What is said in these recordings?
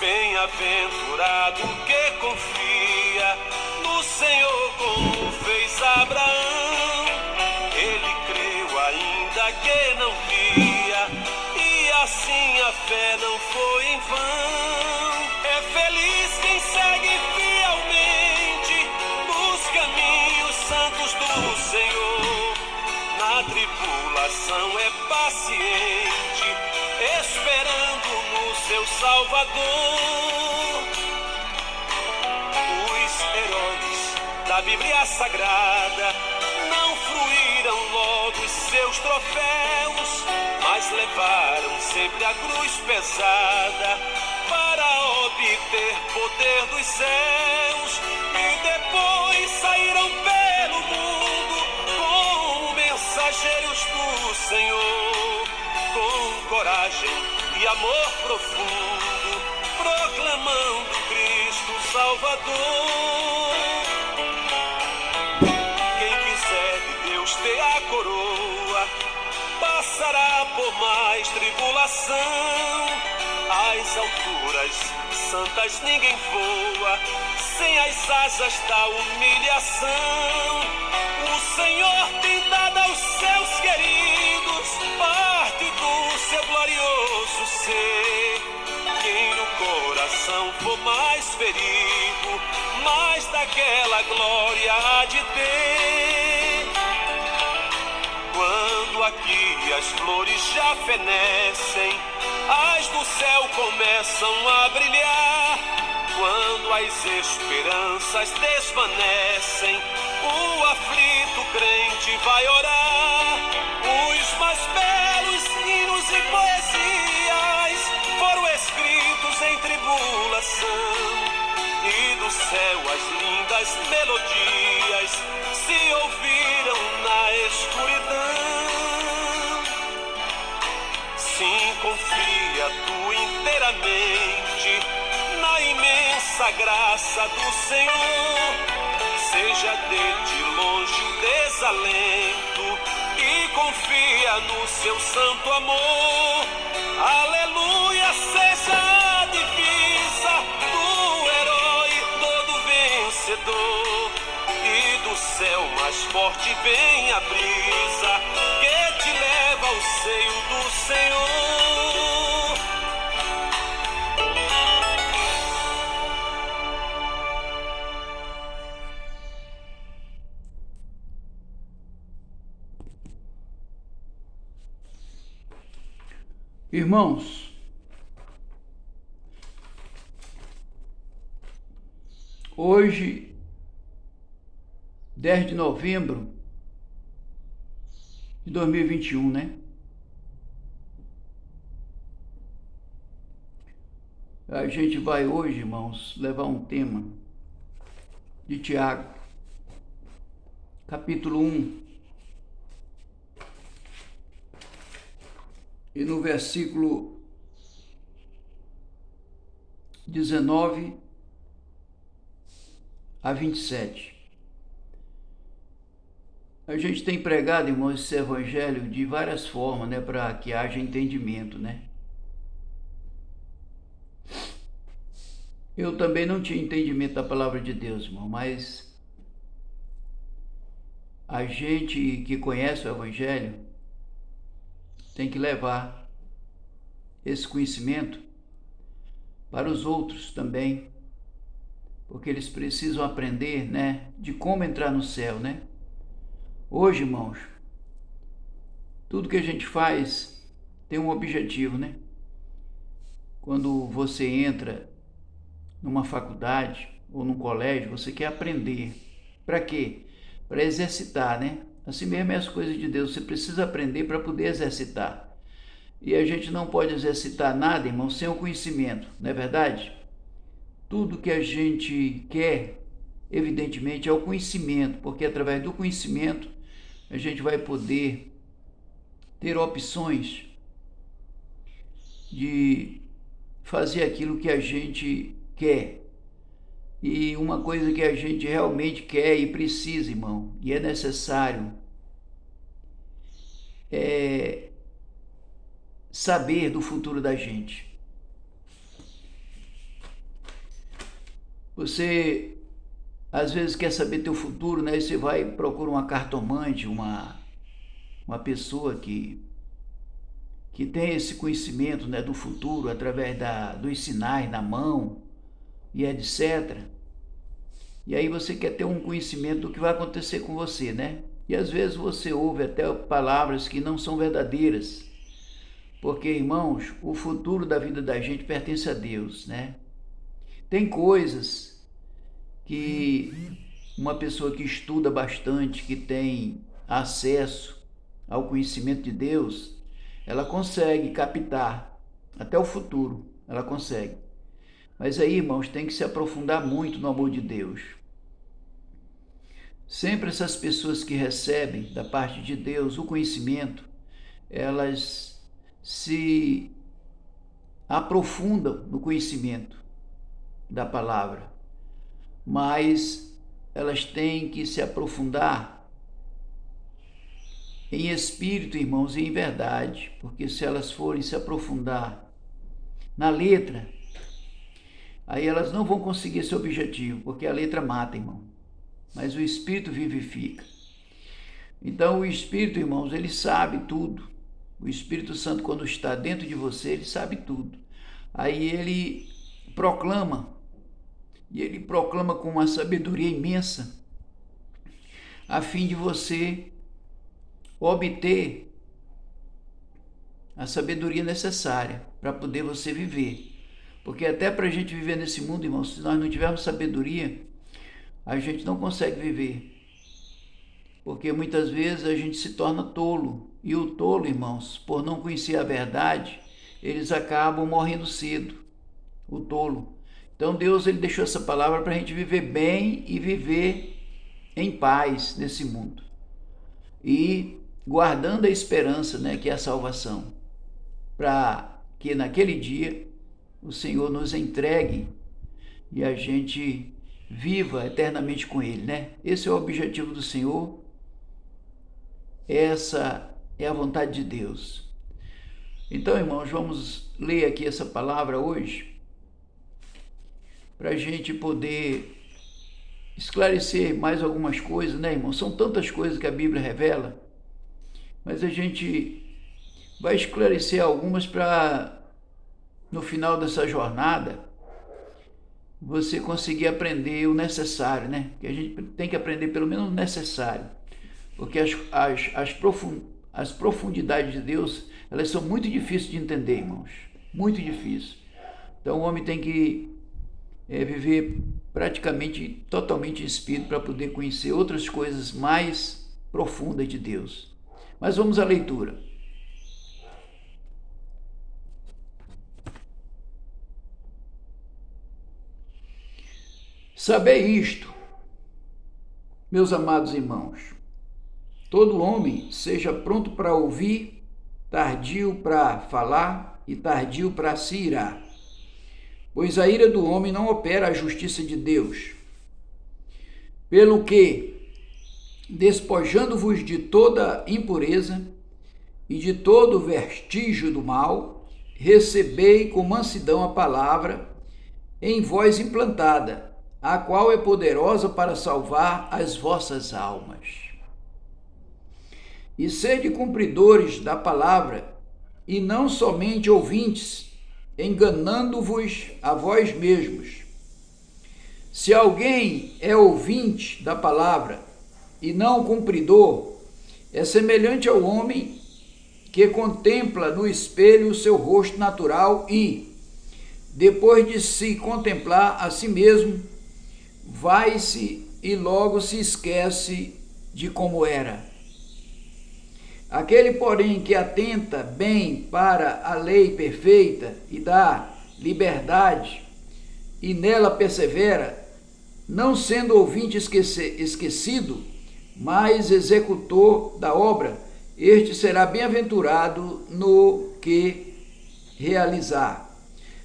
Bem-aventurado que confia no Senhor como fez Abraão. Ele creu ainda que não via, e assim a fé não foi em vão. É feliz quem segue fielmente nos caminhos santos do Senhor. Na tribulação é paciente, esperando no seu Salvador. Os heróis da Bíblia Sagrada não fruíram logo os seus troféus, mas levaram sempre a cruz pesada para obter poder dos céus. E depois saíram pelo mundo como mensageiros do Senhor, com coragem e amor profundo, proclamando Cristo Salvador. Quem quiser de Deus ter a coroa, passará por mais tribulação. Às alturas santas ninguém voa, sem as asas da humilhação. O Senhor tem dado aos seus queridos parte do seu glorioso ser. Quem no coração for mais ferido, mais daquela glória há de ter. Quando aqui as flores já fenecem, as do céu começam a brilhar. Quando as esperanças desvanecem, o aflito crente vai orar. Os mais belos hinos e poesias foram escritos em tribulação, e do céu as lindas melodias se ouviram na escuridão. Sim, confia tu inteiramente na imensa graça do Senhor. Seja de ti longe o desalento e confia no seu santo amor. Aleluia, seja a divisa do herói todo vencedor. E do céu mais forte vem a brisa que te leva ao seio do Senhor. Irmãos, hoje, 10 de novembro de 2021, né? A gente vai hoje, irmãos, levar um tema de Tiago, capítulo 1, e no versículo 19 a 27. A gente tem pregado, irmãos, esse evangelho de várias formas, né, para que haja entendimento, né? Eu também não tinha entendimento da palavra de Deus, irmão, mas a gente que conhece o evangelho tem que levar esse conhecimento para os outros também, porque eles precisam aprender, né, de como entrar no céu, né? Hoje, irmãos, tudo que a gente faz tem um objetivo, né? Quando você entra numa faculdade ou num colégio, você quer aprender. Para quê? Para exercitar, né? Assim mesmo é as coisas de Deus, você precisa aprender para poder exercitar. E a gente não pode exercitar nada, irmão, sem o conhecimento, não é verdade? Tudo que a gente quer, evidentemente, é o conhecimento, porque através do conhecimento a gente vai poder ter opções de fazer aquilo que a gente quer. E uma coisa que a gente realmente quer e precisa, irmão, e é necessário, é saber do futuro da gente. Você às vezes quer saber teu futuro, né? E você vai e procura uma cartomante, uma pessoa que tem esse conhecimento, né, do futuro através dos sinais na mão e etc. E aí você quer ter um conhecimento do que vai acontecer com você, né? E às vezes você ouve até palavras que não são verdadeiras. Porque, irmãos, o futuro da vida da gente pertence a Deus, né? Tem coisas que uma pessoa que estuda bastante, que tem acesso ao conhecimento de Deus, ela consegue captar até o futuro, ela consegue. Mas aí, irmãos, tem que se aprofundar muito no amor de Deus. Sempre essas pessoas que recebem da parte de Deus o conhecimento, elas se aprofundam no conhecimento da palavra, mas elas têm que se aprofundar em espírito, irmãos, e em verdade, porque se elas forem se aprofundar na letra, aí elas não vão conseguir esse objetivo, porque a letra mata, irmão, mas o espírito vivifica. Então o espírito, irmãos, ele sabe tudo. O Espírito Santo, quando está dentro de você, ele sabe tudo. Aí ele proclama, e ele proclama com uma sabedoria imensa, a fim de você obter a sabedoria necessária para poder você viver. Porque até para a gente viver nesse mundo, irmãos, se nós não tivermos sabedoria, a gente não consegue viver. Porque muitas vezes a gente se torna tolo. E o tolo, irmãos, por não conhecer a verdade, eles acabam morrendo cedo. O tolo. Então Deus, ele deixou essa palavra para a gente viver bem e viver em paz nesse mundo. E guardando a esperança, né, que é a salvação. Para que naquele dia o Senhor nos entregue e a gente viva eternamente com Ele, né? Esse é o objetivo do Senhor. Essa é a vontade de Deus. Então, irmãos, vamos ler aqui essa palavra hoje para a gente poder esclarecer mais algumas coisas, né, irmãos? São tantas coisas que a Bíblia revela, mas a gente vai esclarecer algumas para, no final dessa jornada, você conseguir aprender o necessário, né? Que a gente tem que aprender pelo menos o necessário. Porque as profundidades de Deus, elas são muito difíceis de entender, irmãos. Muito difíceis. Então o homem tem que viver praticamente totalmente em espírito para poder conhecer outras coisas mais profundas de Deus. Mas vamos à leitura. Sabei isto, meus amados irmãos. Todo homem seja pronto para ouvir, tardio para falar e tardio para se irar. Pois a ira do homem não opera a justiça de Deus. Pelo que, despojando-vos de toda impureza e de todo vestígio do mal, recebei com mansidão a palavra em vós implantada, a qual é poderosa para salvar as vossas almas. E sede cumpridores da palavra, e não somente ouvintes, enganando-vos a vós mesmos. Se alguém é ouvinte da palavra e não cumpridor, é semelhante ao homem que contempla no espelho o seu rosto natural e, depois de se contemplar a si mesmo, vai-se e logo se esquece de como era. Aquele, porém, que atenta bem para a lei perfeita e da liberdade, e nela persevera, não sendo ouvinte esquecido, mas executor da obra, este será bem-aventurado no que realizar.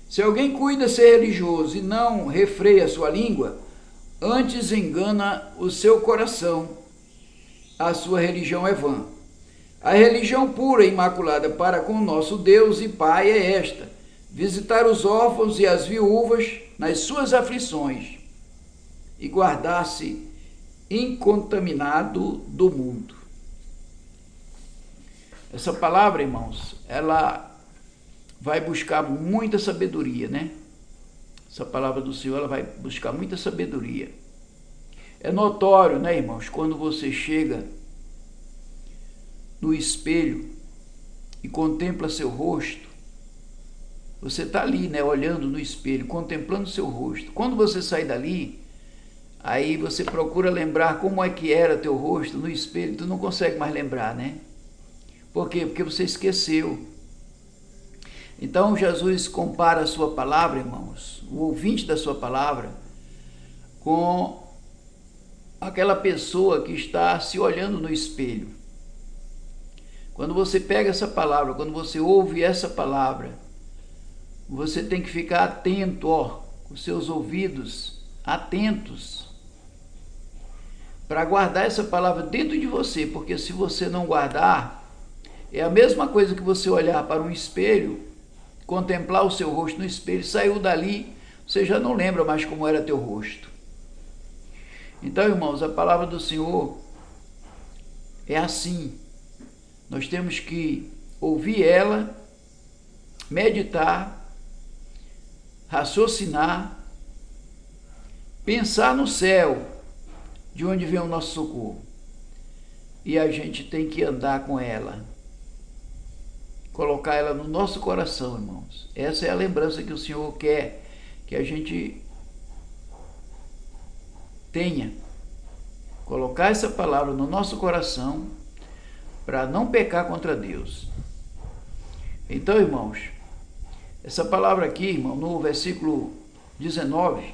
Se alguém cuida ser religioso e não refreia sua língua, antes engana o seu coração, a sua religião é vã. A religião pura e imaculada para com o nosso Deus e Pai é esta: visitar os órfãos e as viúvas nas suas aflições e guardasse incontaminado do mundo. Essa palavra, irmãos, ela vai buscar muita sabedoria, né? Essa palavra do Senhor, ela vai buscar muita sabedoria. É notório, né, irmãos, quando você chega no espelho e contempla seu rosto, você está ali, né, olhando no espelho, contemplando seu rosto. Quando você sai dali, aí você procura lembrar como é que era teu rosto no espelho, tu não consegue mais lembrar, né? Por quê? Porque você esqueceu. Então Jesus compara a sua palavra, irmãos, o ouvinte da sua palavra, com aquela pessoa que está se olhando no espelho. Quando você pega essa palavra, quando você ouve essa palavra, você tem que ficar atento, com seus ouvidos atentos, para guardar essa palavra dentro de você, porque se você não guardar, é a mesma coisa que você olhar para um espelho, contemplar o seu rosto no espelho, saiu dali, você já não lembra mais como era teu rosto. Então, irmãos, a palavra do Senhor é assim. Nós temos que ouvir ela, meditar, raciocinar, pensar no céu, de onde vem o nosso socorro. E a gente tem que andar com ela, colocar ela no nosso coração, irmãos. Essa é a lembrança que o Senhor quer que a gente tenha. Colocar essa palavra no nosso coração para não pecar contra Deus. Então, irmãos, essa palavra aqui, irmão, no versículo 19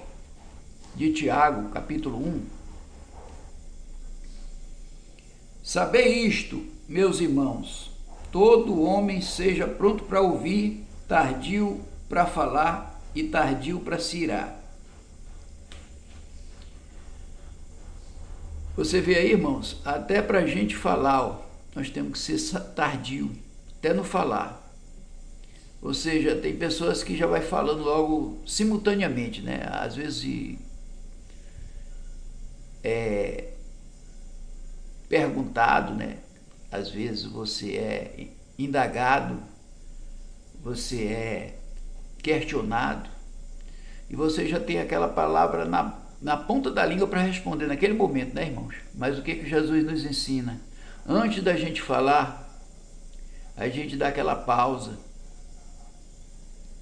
de Tiago, capítulo 1. Sabei isto, meus irmãos, todo homem seja pronto para ouvir, tardio para falar e tardio para se irar. Você vê aí, irmãos, até para a gente falar, nós temos que ser tardio, até no falar. Ou seja, tem pessoas que já vai falando logo simultaneamente, né? Às vezes perguntado, né? Às vezes você é indagado, você é questionado, e você já tem aquela palavra na ponta da língua para responder naquele momento, né, irmãos? Mas o que Jesus nos ensina? Antes da gente falar, a gente dá aquela pausa.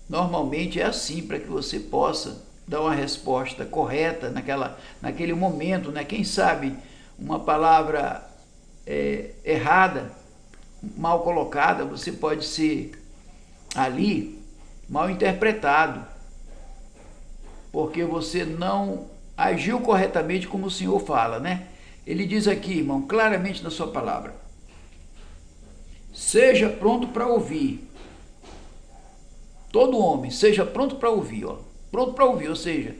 Normalmente é assim, para que você possa dar uma resposta correta naquele momento, né? Quem sabe uma palavra errada, mal colocada, você pode ser ali mal interpretado, porque você não agiu corretamente como o Senhor fala, né? Ele diz aqui, irmão, claramente na sua palavra: seja pronto para ouvir. Todo homem, seja pronto para ouvir, pronto para ouvir, ou seja,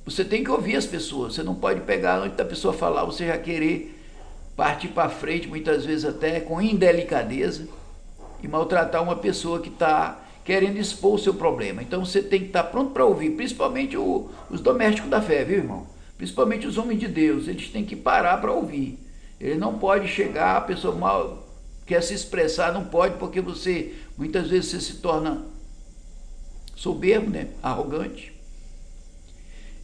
você tem que ouvir as pessoas, você não pode pegar antes da pessoa falar, você já querer partir para frente, muitas vezes até com indelicadeza, e maltratar uma pessoa que está querendo expor o seu problema. Então você tem que estar pronto para ouvir, principalmente os domésticos da fé, viu, irmão? Principalmente os homens de Deus, eles têm que parar para ouvir. Ele não pode chegar, a pessoa mal quer se expressar, não pode, porque muitas vezes você se torna soberbo, né? Arrogante.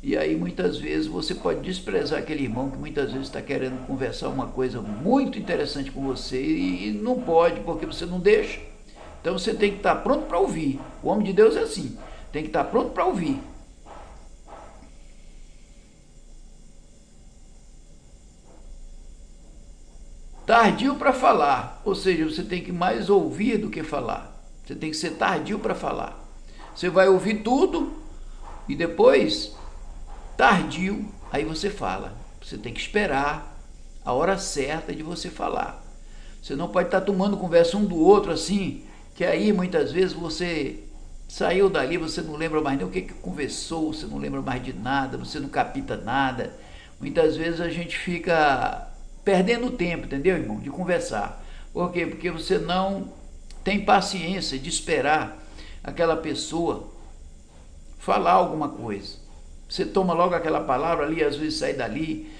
E aí muitas vezes você pode desprezar aquele irmão que muitas vezes está querendo conversar uma coisa muito interessante com você e não pode, porque você não deixa. Então você tem que estar pronto para ouvir. O homem de Deus é assim, tem que estar pronto para ouvir. Tardio para falar, ou seja, você tem que mais ouvir do que falar. Você tem que ser tardio para falar. Você vai ouvir tudo e depois, tardio, aí você fala. Você tem que esperar a hora certa de você falar. Você não pode estar tomando conversa um do outro assim, que aí muitas vezes você saiu dali, você não lembra mais nem o que conversou, você não lembra mais de nada, você não capta nada. Muitas vezes a gente fica perdendo tempo, entendeu, irmão, de conversar. Por quê? Porque você não tem paciência de esperar aquela pessoa falar alguma coisa. Você toma logo aquela palavra ali, às vezes sai dali.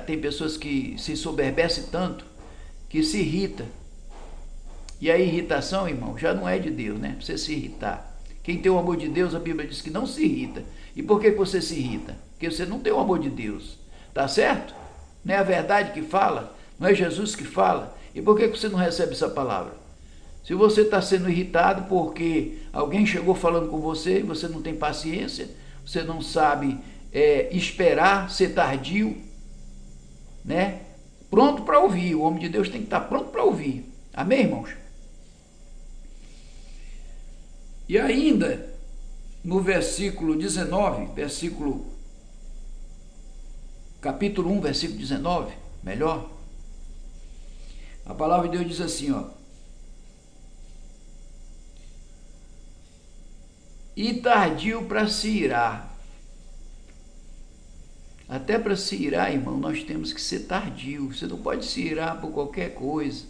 Tem pessoas que se soberbecem tanto que se irrita. E a irritação, irmão, já não é de Deus, né? Você se irritar. Quem tem o amor de Deus, a Bíblia diz que não se irrita. E por que você se irrita? Porque você não tem o amor de Deus. Tá certo? Não é a verdade que fala? Não é Jesus que fala? E por que você não recebe essa palavra? Se você está sendo irritado porque alguém chegou falando com você, você não tem paciência, você não sabe esperar, ser tardio, né? Pronto para ouvir. O homem de Deus tem que estar pronto para ouvir. Amém, irmãos? E ainda, no versículo 19, capítulo 1, versículo 19, melhor, a palavra de Deus diz assim, ó: e tardio para se irar. Até para se irar, irmão, nós temos que ser tardio. Você não pode se irar por qualquer coisa.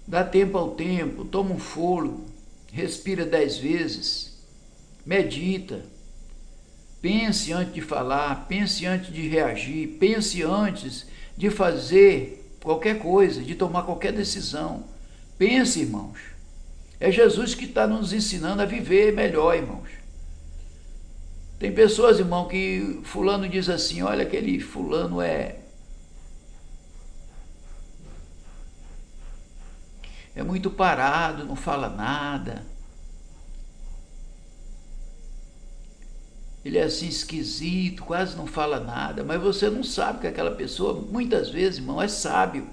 Dá tempo ao tempo, toma um fôlego, respira 10 vezes, medita, pense antes de falar, pense antes de reagir, pense antes de fazer qualquer coisa, de tomar qualquer decisão. Pense, irmãos. É Jesus que está nos ensinando a viver melhor, irmãos. Tem pessoas, irmão, que fulano diz assim, olha, aquele fulano é muito parado, não fala nada. Ele é assim esquisito, quase não fala nada. Mas você não sabe que aquela pessoa, muitas vezes, irmão, é sábio.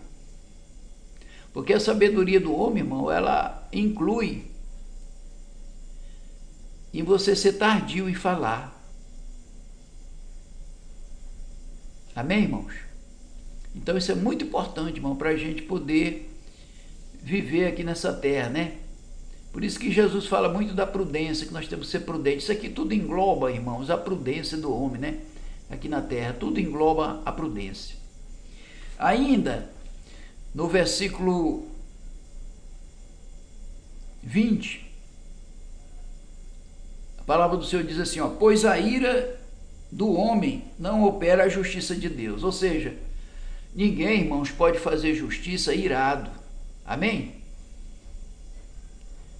Porque a sabedoria do homem, irmão, ela inclui em você ser tardio em falar. Amém, irmãos? Então isso é muito importante, irmão, para a gente poder viver aqui nessa terra, né? Por isso que Jesus fala muito da prudência, que nós temos que ser prudentes. Isso aqui tudo engloba, irmãos, a prudência do homem, né? Aqui na terra, tudo engloba a prudência. Ainda, no versículo 20, a palavra do Senhor diz assim, ó: pois a ira do homem não opera a justiça de Deus. Ou seja, ninguém, irmãos, pode fazer justiça irado. Amém?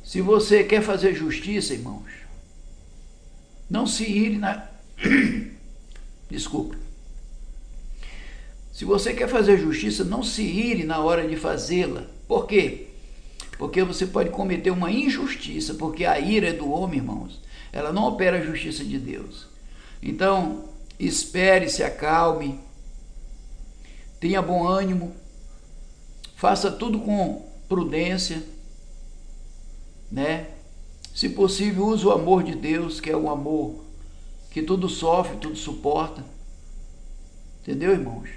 Se você quer fazer justiça, irmãos, não se ire na... Desculpa. Se você quer fazer justiça, não se ire na hora de fazê-la. Por quê? Porque você pode cometer uma injustiça, porque a ira do homem, irmãos, ela não opera a justiça de Deus. Então, espere, se acalme, tenha bom ânimo, faça tudo com prudência, né? Se possível, use o amor de Deus, que é o amor que tudo sofre, tudo suporta. Entendeu, irmãos?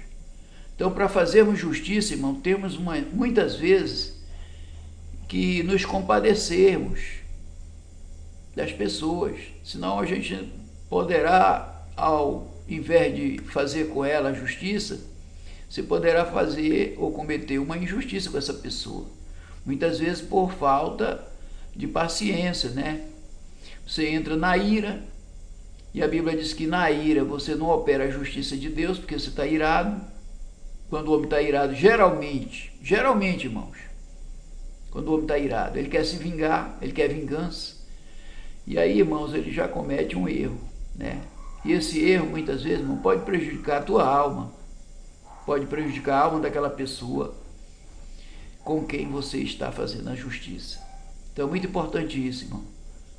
Então, para fazermos justiça, irmão, temos muitas vezes que nos compadecermos das pessoas, senão a gente poderá, ao invés de fazer com ela a justiça, você poderá fazer ou cometer uma injustiça com essa pessoa. Muitas vezes por falta de paciência, né? Você entra na ira, e a Bíblia diz que na ira você não opera a justiça de Deus, porque você está irado. Quando o homem está irado, geralmente, irmãos, quando o homem está irado, ele quer se vingar, ele quer vingança. E aí, irmãos, ele já comete um erro, né? E esse erro, muitas vezes, irmão, pode prejudicar a tua alma, pode prejudicar a alma daquela pessoa com quem você está fazendo a justiça. Então é muito importante isso, irmão.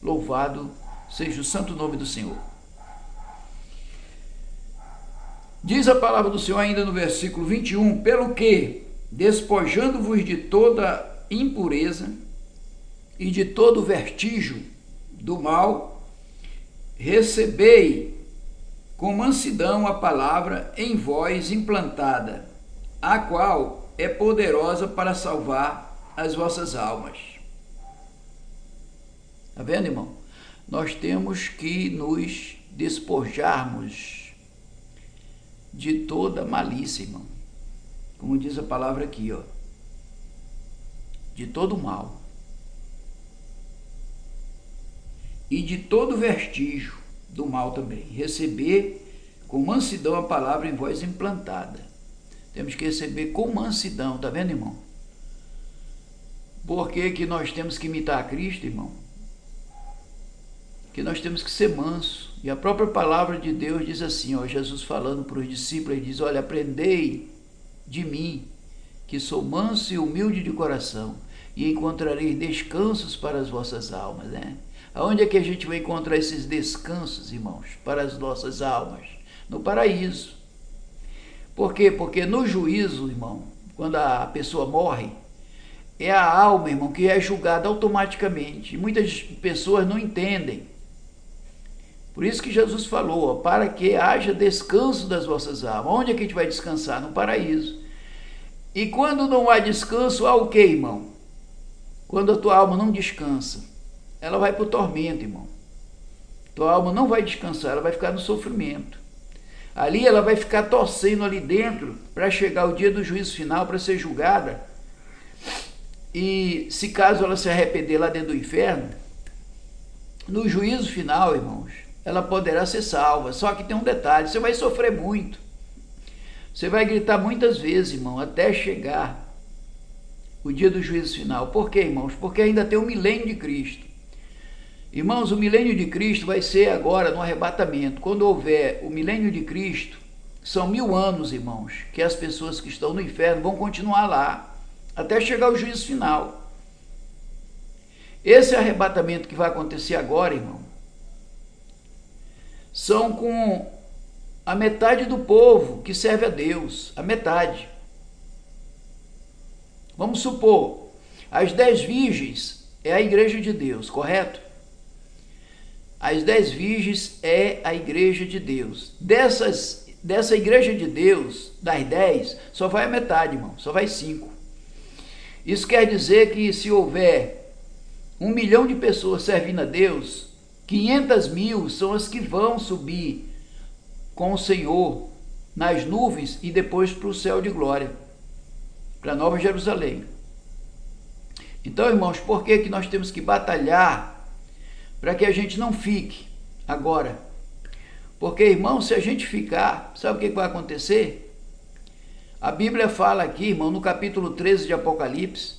Louvado seja o santo nome do Senhor. Diz a palavra do Senhor ainda no versículo 21, pelo que, despojando-vos de toda impureza e de todo vestígio do mal, recebei com mansidão a palavra em vós implantada, a qual é poderosa para salvar as vossas almas. Está vendo, irmão? Nós temos que nos despojarmos de toda malícia, irmão. Como diz a palavra aqui, ó. De todo mal. E de todo vestígio do mal também. Receber com mansidão a palavra em vós implantada. Temos que receber com mansidão, tá vendo, irmão? Por que nós temos que imitar a Cristo, irmão? Que nós temos que ser manso. E a própria palavra de Deus diz assim, ó, Jesus falando para os discípulos, ele diz, olha, aprendei de mim, que sou manso e humilde de coração, e encontrareis descansos para as vossas almas, né? Aonde é que a gente vai encontrar esses descansos, irmãos, para as nossas almas? No paraíso. Por quê? Porque no juízo, irmão, quando a pessoa morre, é a alma, irmão, que é julgada automaticamente. E muitas pessoas não entendem. Por isso que Jesus falou, ó, para que haja descanso das vossas almas. Onde é que a gente vai descansar? No paraíso. E quando não há descanso, há o quê, irmão? Quando a tua alma não descansa, ela vai para o tormento, irmão. Tua alma não vai descansar, ela vai ficar no sofrimento. Ali ela vai ficar torcendo ali dentro para chegar o dia do juízo final, para ser julgada. E se caso ela se arrepender lá dentro do inferno, no juízo final, irmãos, ela poderá ser salva. Só que tem um detalhe, você vai sofrer muito. Você vai gritar muitas vezes, irmão, até chegar o dia do juízo final. Por quê, irmãos? Porque ainda tem o milênio de Cristo. Irmãos, o milênio de Cristo vai ser agora no arrebatamento. Quando houver o milênio de Cristo, são 1000 anos, irmãos, que as pessoas que estão no inferno vão continuar lá, até chegar o juízo final. Esse arrebatamento que vai acontecer agora, irmão, são com a metade do povo que serve a Deus, a metade. Vamos supor, as 10 virgens é a igreja de Deus, correto? As 10 virgens é a igreja de Deus. Dessa igreja de Deus, das 10, só vai a metade, irmão, só vai 5. Isso quer dizer que se houver 1 milhão de pessoas servindo a Deus, 500.000 são as que vão subir com o Senhor nas nuvens e depois para o céu de glória, para Nova Jerusalém. Então, irmãos, por que nós temos que batalhar para que a gente não fique agora? Porque, irmão, se a gente ficar, sabe o que vai acontecer? A Bíblia fala aqui, irmão, no capítulo 13 de Apocalipse,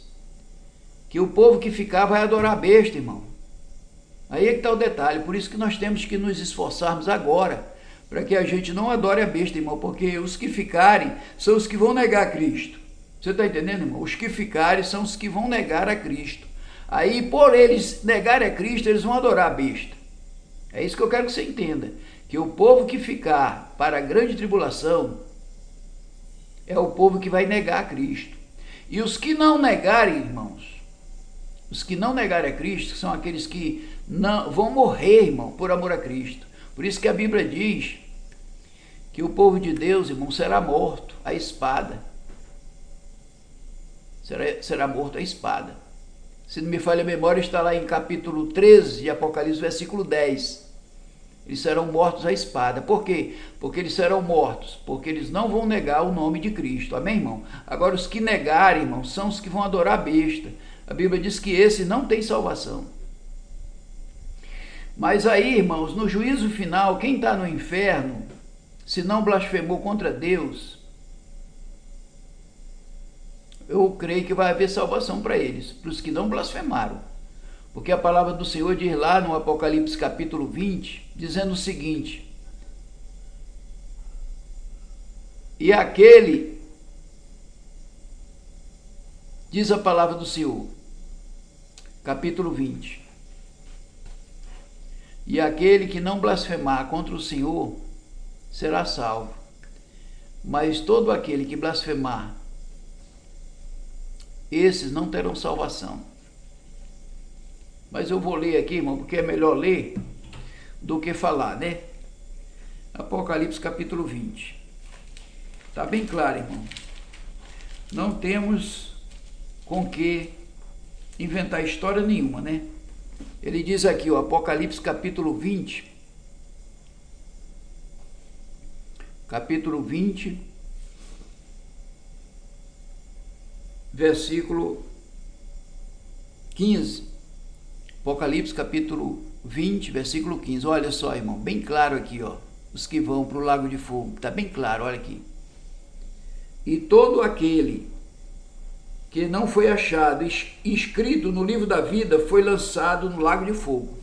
que o povo que ficar vai adorar a besta, irmão. Aí é que está o detalhe. Por isso que nós temos que nos esforçarmos agora, para que a gente não adore a besta, irmão, porque os que ficarem são os que vão negar a Cristo. Você está entendendo, irmão? Os que ficarem são os que vão negar a Cristo. Aí, por eles negarem a Cristo, eles vão adorar a besta. É isso que eu quero que você entenda, que o povo que ficar para a grande tribulação é o povo que vai negar a Cristo. E os que não negarem, irmãos, os que não negarem a Cristo são aqueles que não vão morrer, irmão, por amor a Cristo. Por isso que a Bíblia diz que o povo de Deus, irmão, será morto à espada. Será morto à espada. Se não me falha a memória, está lá em capítulo 13 de Apocalipse, versículo 10. Eles serão mortos à espada. Por quê? Porque eles serão mortos, porque eles não vão negar o nome de Cristo. Amém, irmão? Agora, os que negarem, irmão, são os que vão adorar a besta. A Bíblia diz que esse não tem salvação. Mas aí, irmãos, no juízo final, quem está no inferno, se não blasfemou contra Deus, eu creio que vai haver salvação para eles, para os que não blasfemaram. Porque a palavra do Senhor diz lá no Apocalipse capítulo 20, dizendo o seguinte: e aquele, diz a palavra do Senhor, capítulo 20, e aquele que não blasfemar contra o Senhor será salvo, mas todo aquele que blasfemar, esses não terão salvação. Mas eu vou ler aqui, irmão, porque é melhor ler do que falar, né? Apocalipse capítulo 20. Está bem claro, irmão. Não temos com que inventar história nenhuma, né? Ele diz aqui, o Apocalipse capítulo 20. Capítulo 20, versículo 15. Apocalipse capítulo 20, versículo 15. Olha só, irmão, bem claro aqui, ó. Os que vão para o lago de fogo. Está bem claro, olha aqui. E todo aquele que não foi achado inscrito no livro da vida foi lançado no lago de fogo.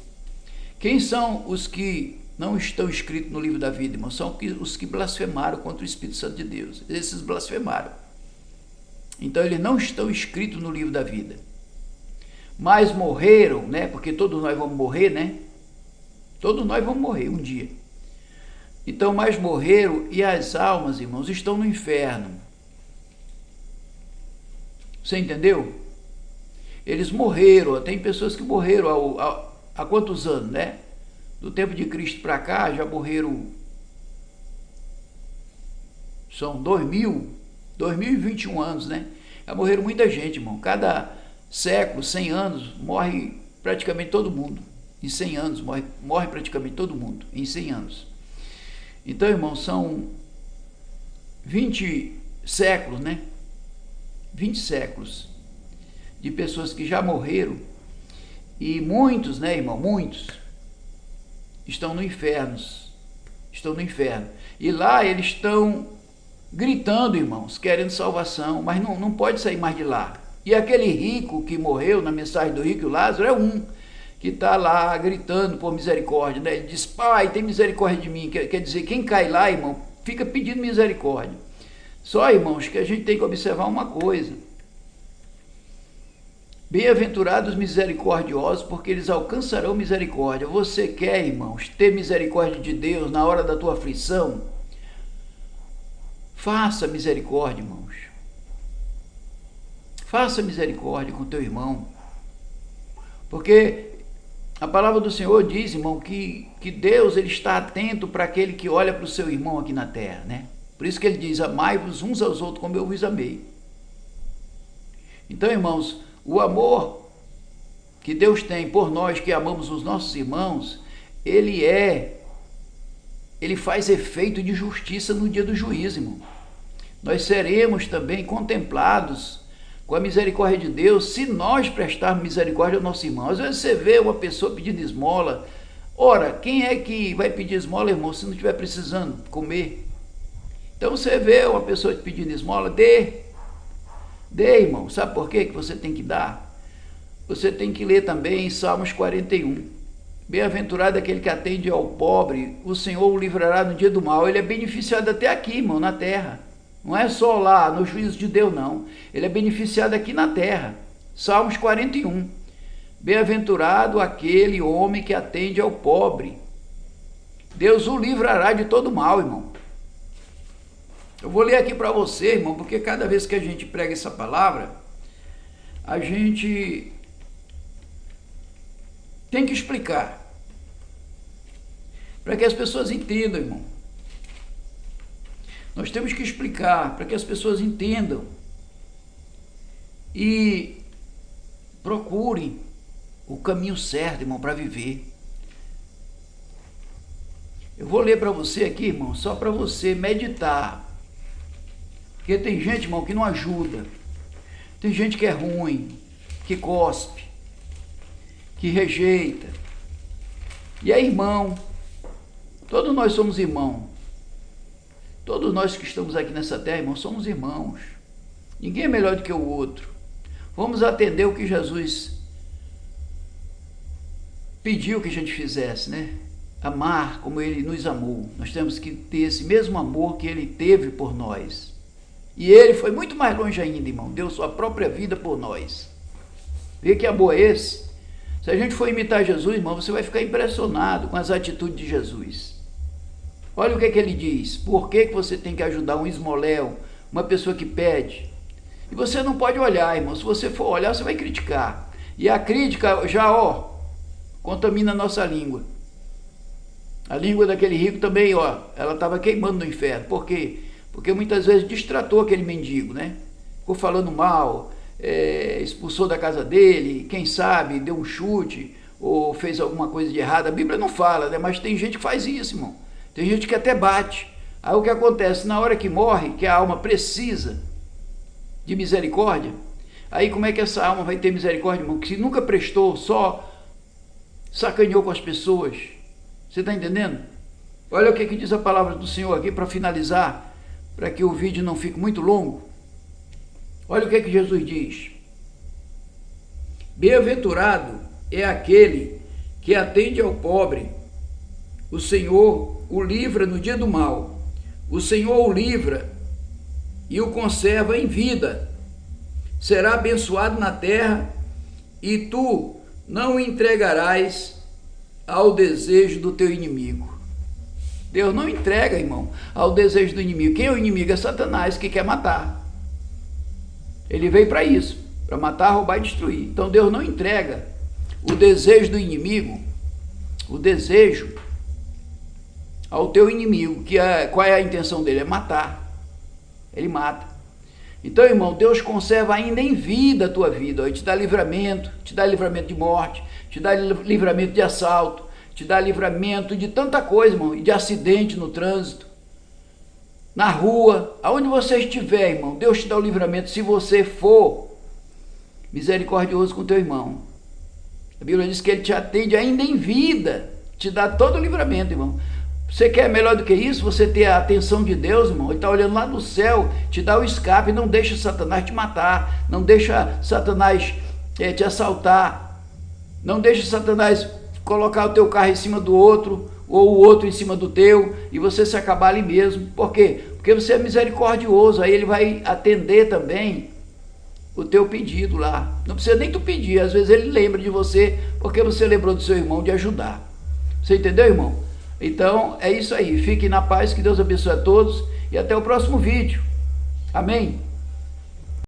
Quem são os que não estão inscritos no livro da vida, irmão? São os que blasfemaram contra o Espírito Santo de Deus. Esses blasfemaram. Então eles não estão inscritos no livro da vida. Mas morreram, né? Porque todos nós vamos morrer, né? Todos nós vamos morrer um dia. Então, mas morreram e as almas, irmãos, estão no inferno. Você entendeu? Eles morreram. Tem pessoas que morreram há quantos anos, né? Do tempo de Cristo para cá, já morreram. São 2021 anos, né? Já morreram muita gente, irmão. Cada século, 100 anos, morre praticamente todo mundo. Em 100 anos, morre praticamente todo mundo. Em 100 anos. Então, irmão, são 20 séculos, né? 20 séculos de pessoas que já morreram. E muitos, né, irmão? Muitos estão no inferno. Estão no inferno. E lá eles estão gritando, irmãos, querendo salvação, mas não pode sair mais de lá. E aquele rico que morreu, na mensagem do rico e o Lázaro, é um que está lá gritando por misericórdia, né? Ele diz: Pai, tem misericórdia de mim. Quer dizer, quem cai lá, irmão, fica pedindo misericórdia. Só, irmãos, que a gente tem que observar uma coisa. Bem-aventurados misericordiosos, porque eles alcançarão misericórdia. Você quer, irmãos, ter misericórdia de Deus na hora da tua aflição? Faça misericórdia, irmãos. Faça misericórdia com teu irmão. Porque a palavra do Senhor diz, irmão, que Deus ele está atento para aquele que olha para o seu irmão aqui na terra, né? Por isso que ele diz: amai-vos uns aos outros como eu vos amei. Então, irmãos, o amor que Deus tem por nós que amamos os nossos irmãos, ele faz efeito de justiça no dia do juízo, irmão. Nós seremos também contemplados com a misericórdia de Deus se nós prestarmos misericórdia ao nosso irmão. Às vezes você vê uma pessoa pedindo esmola. Ora, quem é que vai pedir esmola, irmão, se não estiver precisando comer? Então você vê uma pessoa pedindo esmola, dê, irmão. Sabe por quê que você tem que dar? Você tem que ler também em Salmos 41. Bem-aventurado aquele que atende ao pobre, o Senhor o livrará no dia do mal. Ele é beneficiado até aqui, irmão, na terra. Não é só lá no juízo de Deus, não. Ele é beneficiado aqui na terra. Salmos 41. Bem-aventurado aquele homem que atende ao pobre. Deus o livrará de todo mal, irmão. Eu vou ler aqui para você, irmão, porque cada vez que a gente prega essa palavra, a gente tem que explicar. Para que as pessoas entendam, irmão. Nós temos que explicar para que as pessoas entendam e procurem o caminho certo, irmão, para viver. Eu vou ler para você aqui, irmão, só para você meditar. Porque tem gente, irmão, que não ajuda. Tem gente que é ruim, que cospe, que rejeita. E é irmão. Todos nós somos irmãos. Todos nós que estamos aqui nessa terra, irmãos, somos irmãos. Ninguém é melhor do que o outro. Vamos atender o que Jesus pediu que a gente fizesse, né? Amar como ele nos amou. Nós temos que ter esse mesmo amor que ele teve por nós. E ele foi muito mais longe ainda, irmão. Deu sua própria vida por nós. Vê que amor é esse? Se a gente for imitar Jesus, irmão, você vai ficar impressionado com as atitudes de Jesus. Olha o que ele diz. Por que você tem que ajudar um esmoléu, uma pessoa que pede? E você não pode olhar, irmão. Se você for olhar, você vai criticar. E a crítica já, contamina a nossa língua. A língua daquele rico também, ela estava queimando no inferno. Por quê? Porque muitas vezes distratou aquele mendigo, né? Ficou falando mal, expulsou da casa dele, quem sabe deu um chute ou fez alguma coisa de errado. A Bíblia não fala, né? Mas tem gente que faz isso, irmão. Tem gente que até bate. Aí o que acontece? Na hora que morre, que a alma precisa de misericórdia, aí como é que essa alma vai ter misericórdia, irmão? Que se nunca prestou, só sacaneou com as pessoas. Você está entendendo? Olha o que diz a palavra do Senhor aqui para finalizar, para que o vídeo não fique muito longo. Olha o que Jesus diz. Bem-aventurado é aquele que atende ao pobre. O Senhor o livra no dia do mal. O Senhor o livra e o conserva em vida. Será abençoado na terra e tu não o entregarás ao desejo do teu inimigo. Deus não entrega, irmão, ao desejo do inimigo. Quem é o inimigo? É Satanás, que quer matar. Ele veio para isso, para matar, roubar e destruir. Então Deus não entrega o desejo do inimigo, o desejo ao teu inimigo. Qual é a intenção dele? É matar. Ele mata. Então, irmão, Deus conserva ainda em vida a tua vida. Ele te dá livramento de morte, te dá livramento de assalto, te dá livramento de tanta coisa, irmão, de acidente no trânsito, na rua, aonde você estiver, irmão, Deus te dá o livramento se você for misericordioso com teu irmão. A Bíblia diz que ele te atende ainda em vida, te dá todo o livramento, irmão. Você quer melhor do que isso? Você ter a atenção de Deus, irmão. Ele está olhando lá do céu, te dá o escape, não deixa Satanás te matar, não deixa Satanás te assaltar, não deixa Satanás colocar o teu carro em cima do outro, ou o outro em cima do teu, e você se acabar ali mesmo. Por quê? Porque você é misericordioso, aí ele vai atender também o teu pedido lá. Não precisa nem tu pedir, às vezes ele lembra de você, porque você lembrou do seu irmão de ajudar. Você entendeu, irmão? Então, é isso aí. Fiquem na paz, que Deus abençoe a todos, e até o próximo vídeo. Amém?